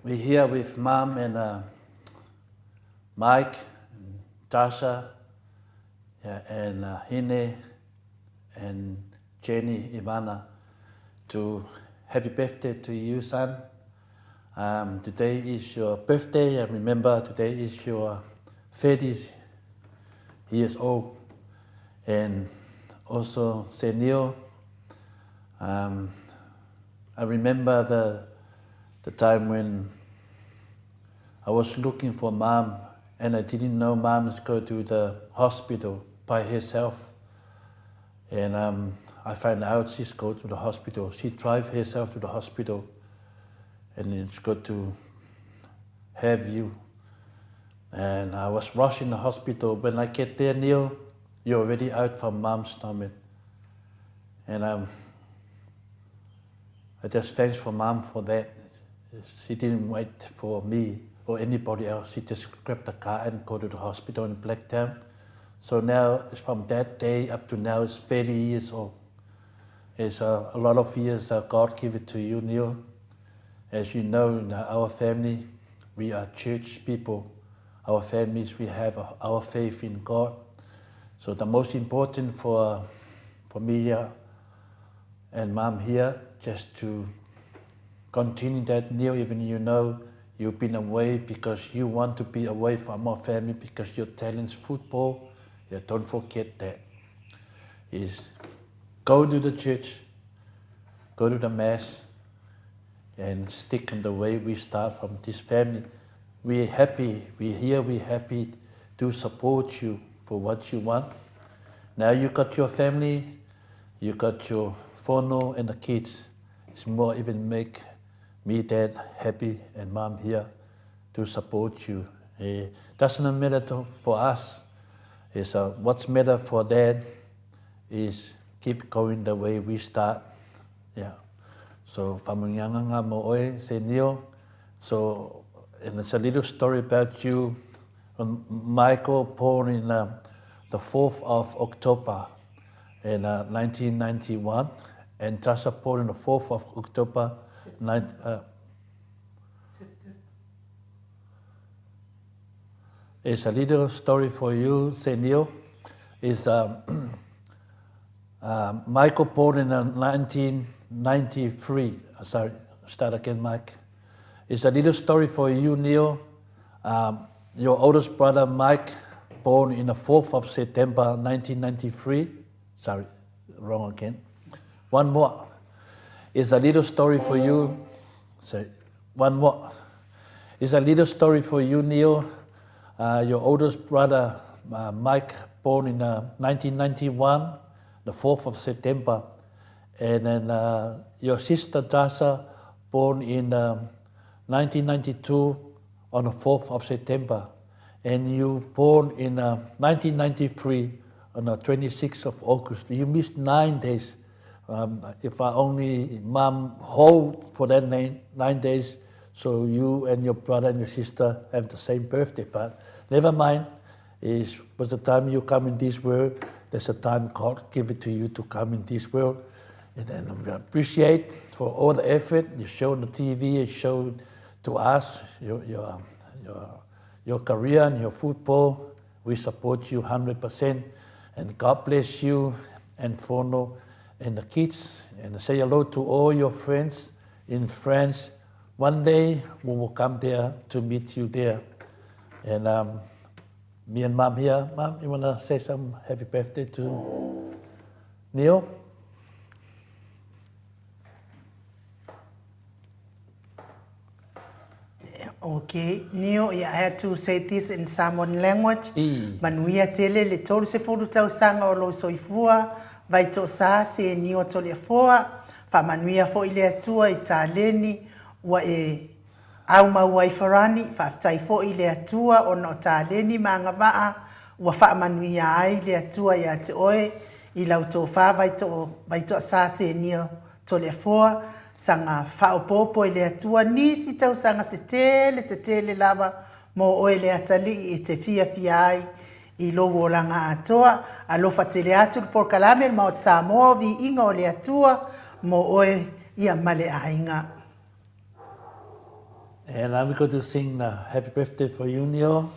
We're here with Mom and Mike, and Tasha, and Hine, and Jenny, Ivana, to happy birthday to you, son. Today is your birthday, and remember today is your 30 years old. And also Senio, I remember the time when I was looking for Mom and I didn't know Mom is going to the hospital by herself. And I found out she's going to the hospital. She drive herself to the hospital, and it's good to have you. And I was rushing the hospital. When I get there, Neil, you're already out from Mom's stomach. And I just thanks for Mom for that. She didn't wait for me or anybody else. She just grabbed the car and go to the hospital in Blacktown. So now, from that day up to now, it's 30 years old. It's a lot of years God gave it to you, Neil. As you know, in our family, we are church people. Our families, we have our faith in God. So the most important for me here and Mom here, just to continue that, Neil, even you know you've been away because you want to be away from our family because your talent's football. Yeah, don't forget that. Is go to the church, go to the Mass, and stick in the way we start from this family. We're happy, we're happy to support you for what you want. Now you got your family, you got your whānau and the kids. It's more even make me, Dad, happy, and Mom here to support you. Doesn't matter for us. What's matter for Dad is keep going the way we start. Yeah. So whamunganga mo oe se Neil. So and it's a little story about you. Michael born in the 4th of October in 1991, and Tasha born on the 4th of October. It's a little story for you, Senio. Is Michael born in 1993. Sorry, start again, Mike. It's a little story for you, Neil. Your oldest brother, Mike, born in the 4th of September, 1993. Sorry, wrong again. One more. It's a little story for you. Sorry, one more. It's a little story for you, Neil. Your oldest brother, Mike, born in 1991, the 4th of September. And then your sister, Tasha, born in 1992 on the 4th of September. And you born in 1993 on the 26th of August. You missed 9 days. If I only Mom hold for that 9 days, so you and your brother and your sister have the same birthday. But never mind, it was the time you come in this world, there's a time God give it to you to come in this world. And then we appreciate for all the effort you showed on the TV, you showed to us, your career and your football. We support you 100%. And God bless you and whānau and the kids. And say hello to all your friends in France. One day we will come there to meet you there. And me and Mom here. Mom, you want to say some happy birthday to Neil? Okay, Neil, I had to say this in Samoan language. Manuia tele le tolu se furu tau sanga o lo soifua, vai to sa se Neil tole foa, fa manuia fo ile atua I taleni, wa au mauai farani, fa tai fo ile atua o no taleni manga waa, wa fa manuia ai ile atua ya te oe, I lau to fa vai to sa se Neil tole foa, sanga whaopopo I le atua nisi tau sanga se tele lava mo oe le atali I te fia ai I logo langa atoa alofa tele atu por kalame ma o Samoa vi inga o le atua mo oe ia male ainga. And I'm going to sing Happy Birthday for you, Neo.